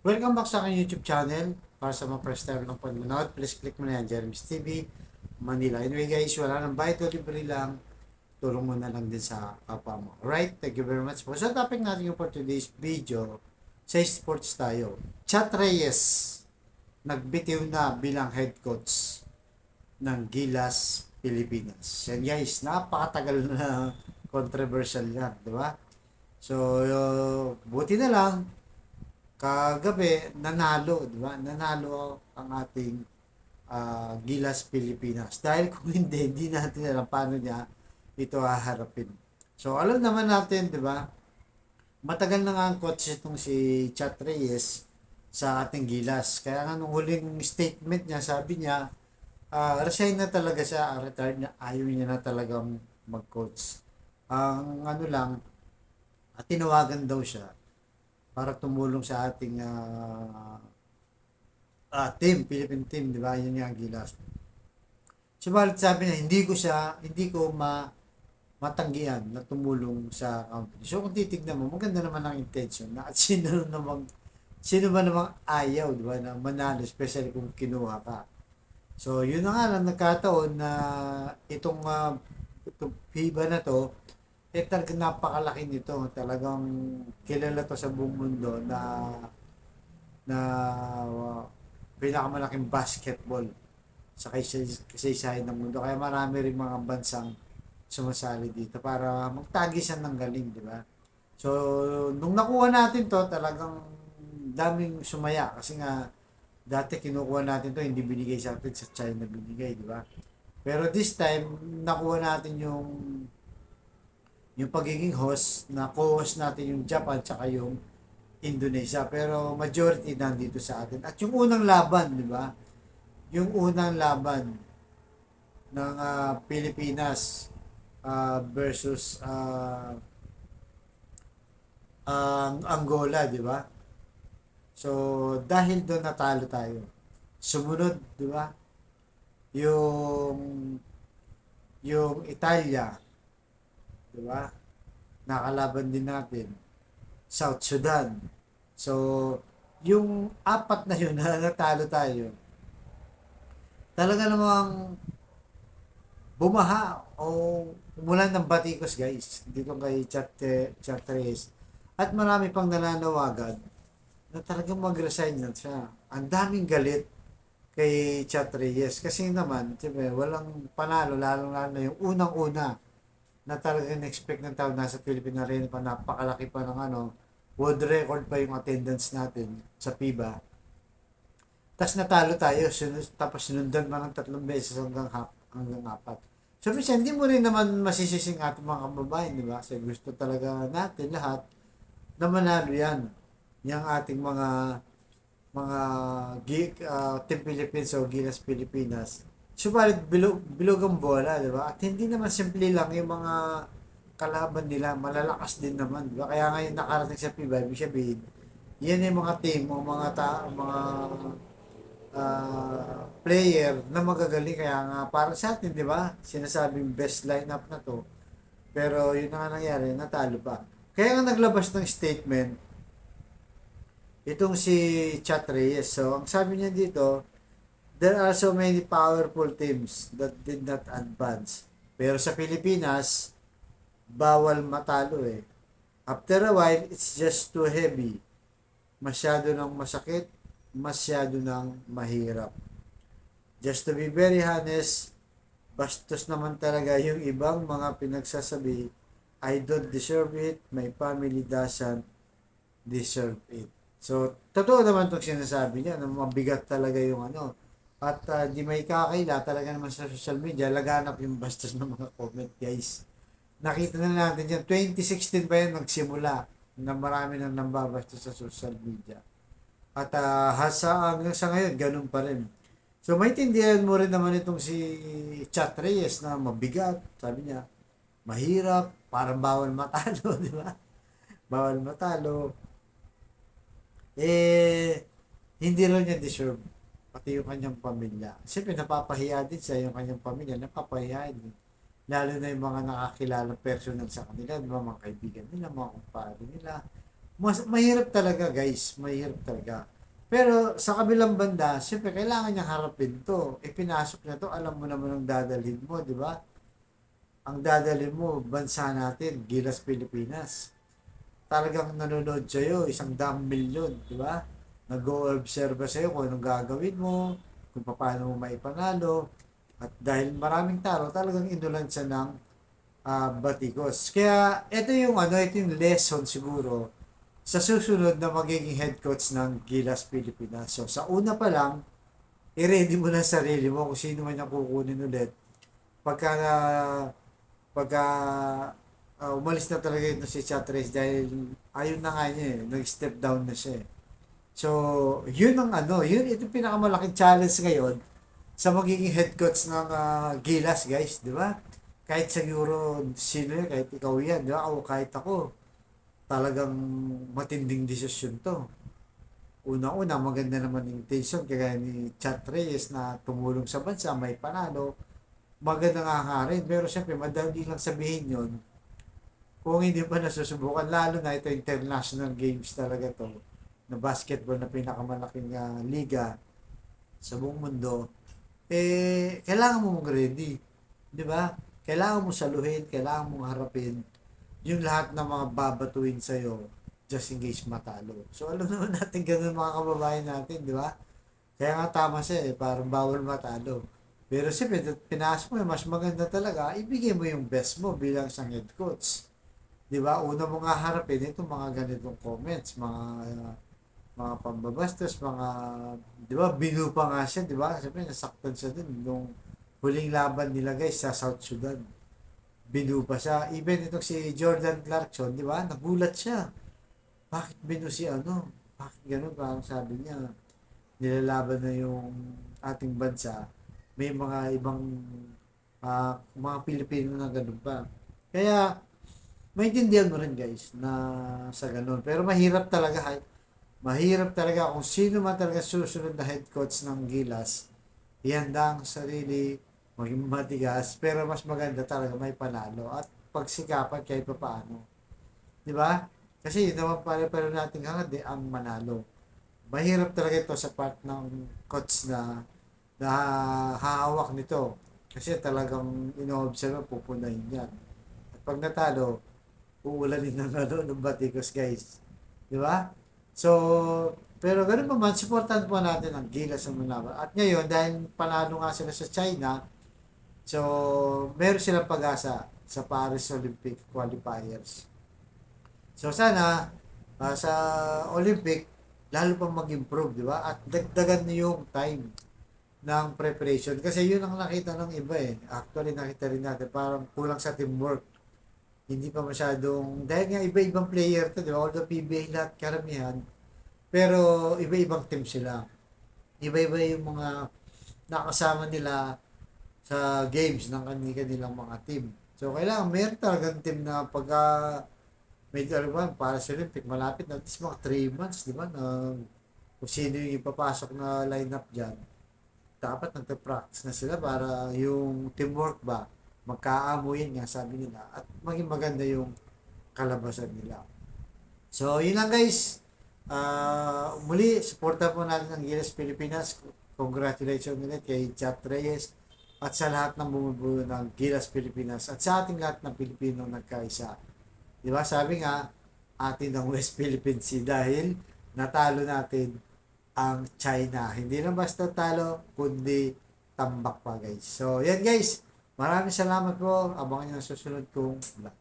Welcome back sa aking YouTube channel. Para sa mga first time ng panonood, please click mo na yan, Jeremy's TV, Manila. Anyway guys, wala nang bayad o libre lang. Tulong mo na lang din sa kapwa mo. Alright, thank you very much po. So topic natin yung for today's video, sa sports tayo. Chat Reyes, nagbitiw na bilang head coach ng Gilas, Pilipinas. Yan guys, napakatagal na controversial yan, di ba? So, buti na lang, kagabi nanalo, di ba? Nanalo ang ating Gilas Pilipinas. Dahil kung hindi natin alam paano niya ito haharapin. So, alam naman natin, di ba? Matagal na nga ang coach itong si Chat Reyes sa ating Gilas. Kaya nga nung huling statement niya, sabi niya, resign na talaga siya, retired na, ayaw niya na talagang mag-coach. Ang ano lang, tinawagan daw siya para tumulong sa ating team, Philippine team, di ba? Yun yung Gilas. Subalit sabi niya, hindi ko matanggihan na tumulong sa country. So kung titignan mo, maganda naman ang intention na at sino ba namang ayaw, di ba, na manalo, especially kung kinuha ka. So yun na nga lang, nagkataon na itong FIBA na to, talagang napakalaki nito. Talagang kilala to sa buong mundo na pinakamalaking basketball sa kasaysayan ng mundo. Kaya marami rin mga bansang sumasali dito para magtagisan ng galing, di ba? So, nung nakuha natin to, talagang daming sumaya kasi nga dati kinukuha natin to, hindi binigay sa atin, sa China binigay, di ba? Pero this time, nakuha natin yung pagiging host, na co-host natin yung Japan tsaka yung Indonesia, pero majority nandito sa atin. At yung unang laban, di ba? Yung unang laban ng Pilipinas versus Angola, di ba? So, dahil doon natalo tayo. Sumunod, di ba? Yung yung Italia, di ba? Nakalaban din natin. South Sudan. So, yung apat na yun na natalo tayo, talaga namang bumaha o umulan ng batikos guys dito kay Chat Reyes. At marami pang nananawagan na talagang mag-resign na siya. Ang daming galit kay Chat Reyes kasi naman, siyempre, walang panalo, lalo na yung unang-una na talagang expect ng tao nasa Philippine Arena pa, napakalaki pa ng world record pa yung attendance natin sa FIBA. Tapos natalo tayo, tapos sinundan pa ng 3 beses hanggang 4. So, minsan, hindi mo rin naman masisising ating mga kababayan, di ba? Kasi gusto talaga natin lahat na manalo yan. Yung ating mga Team Philippines o Gilas Pilipinas. Subalit bilog ang bola, di ba? At hindi naman simple lang yung mga kalaban nila, malalakas din naman, di ba? Kaya ngayon nakarating sa FIBA, ibig sabihin, yan yung mga team o mga player na magagaling. Kaya nga para sa atin, di ba? Sinasabing best lineup na to. Pero yun na nga nangyari, natalo pa. Kaya nga naglabas ng statement itong si Chat Reyes. So, ang sabi niya dito, there are so many powerful teams that did not advance. Pero sa Pilipinas, bawal matalo eh. After a while, it's just too heavy. Masyado nang masakit, masyado nang mahirap. Just to be very honest, bastos naman talaga yung ibang mga pinagsasabi. I don't deserve it, my family doesn't deserve it. So, totoo naman itong sinasabi niya na mabigat talaga yung at di may kakaila talaga naman sa social media, laganap yung bastos ng mga comment guys. Nakita na natin yan, 2016 pa yan nagsimula na marami nang nambabastos sa social media. At hanggang sa ngayon, ganun pa rin. So, maintindihan mo rin naman itong si Chat Reyes na mabigat, sabi niya, mahirap, parang bawal matalo, di ba? Bawal matalo. Hindi rin niya deserve. Pati yung kanyang pamilya. Siyempre, napapahiya din sa yung kanyang pamilya. Napapahiya din. Lalo na yung mga nakakilalang personal sa kanila, di ba? Mga kaibigan nila, mga kumpare nila. Mahirap talaga guys, mahirap talaga. Pero sa kabilang banda, siyempre kailangan niyang harapin to. Ipinasok niya to, alam mo naman ang dadalhin mo, di ba? Ang dadalhin mo, bansa natin, Gilas Pilipinas. Talagang nanonood sa'yo, 100 milyon, di ba? Nag-o-observe sa'yo kung anong gagawin mo, kung paano mo maipanalo. At dahil maraming talo, talagang inulan siya ng batikos. Kaya ito yung lesson siguro sa susunod na magiging head coach ng Gilas Pilipinas. So sa una pa lang, i-ready mo na sarili mo kung sino man yung kukunin ulit. Pagka pagka umalis na talaga ito si Chatres dahil ayun na nga niya nag-step down na siya. So, yun ang yun ito pinakamalaking challenge ngayon sa magiging head coach ng Gilas, guys, di ba? Kahit siguro sino yan, kahit ikaw yan, di ba? O kahit ako, talagang matinding desisyon to. Una-una, maganda naman yung intention kagaya ni Chat Reyes na tumulong sa bansa, may panalo. Maganda nga rin, pero syempre, madali lang sabihin yun kung hindi pa nasusubukan, lalo na ito international games talaga to, na basketball na pinakamalaking liga sa buong mundo, kailangan mo mong ready. Di ba? Kailangan mo saluhin, kailangan mong harapin yung lahat ng mga babatuin sa'yo just in case matalo. So, alam naman natin ganun mga kababayan natin, di ba? Kaya nga tama siya parang bawal matalo. Pero siyempre, pinasok mo mas maganda talaga, ibigay mo yung best mo bilang isang head coach. Di ba? Una mo nga harapin itong mga ganitong comments, mga pambabastos, mga, di ba, binupa nga siya, di ba? Siyempre, nasaktan siya dun nung huling laban nila guys sa South Sudan. Binupa siya. Even itong si Jordan Clarkson, di ba? Nagulat siya. Bakit si Bakit ganun? Parang sabi niya, nilalaban na yung ating bansa. May mga ibang mga Pilipino na ganun pa. Kaya, maintindihan mo rin guys na sa ganun. Pero mahirap talaga kung sino man talaga susunod na head coach ng Gilas. Ihanda ang sarili, maging matigas, pero mas maganda talaga may panalo at pagsikapan kahit pa paano. Di ba? Kasi yun naman pare-pare natin hangad ang manalo. Mahirap talaga ito sa part ng coach na hahawak nito. Kasi talagang ino-observe, pupunahin yan. At pag natalo, uulanin ng ng batikos guys. Di ba? So, pero ganun pa man, supportan po natin ang Gilas sa Manila. At ngayon, dahil panalo nga sila sa China, so, meron silang pag-asa sa Paris Olympic qualifiers. So, sana, sa Olympic, lalo pang mag-improve, di ba? At dagdagan niyo yung time ng preparation. Kasi yun ang nakita ng iba Actually, nakita rin natin, parang kulang sa teamwork. Hindi pa masyadong, dahil nga iba-ibang player to, di ba? Although PBA lahat karamihan, pero iba-ibang team sila. Iba-iba yung mga nakasama nila sa games ng kanilang mga team. So, kailangan meron talagang team na pagka may dalawa para sa Olympic, malapit na at least mga 3 months, di ba? Na kung sino yung ipapasok na lineup dyan, dapat nagpa-practice na sila para yung teamwork ba, magkaamuyin nga sabi nila at maging maganda yung kalabasan nila. So, yun lang guys. Muli, suporta po natin ang Gilas Pilipinas. Congratulations ulit kay Chat Reyes at sa lahat ng bumubuo ng Gilas Pilipinas at sa ating lahat ng Pilipino nagkaisa. Di ba? Sabi nga, atin ang West Philippine Sea dahil natalo natin ang China. Hindi na basta talo, kundi tambak pa guys. So, yan guys. Maraming salamat po. Abangan nyo ang susunod kong vlog.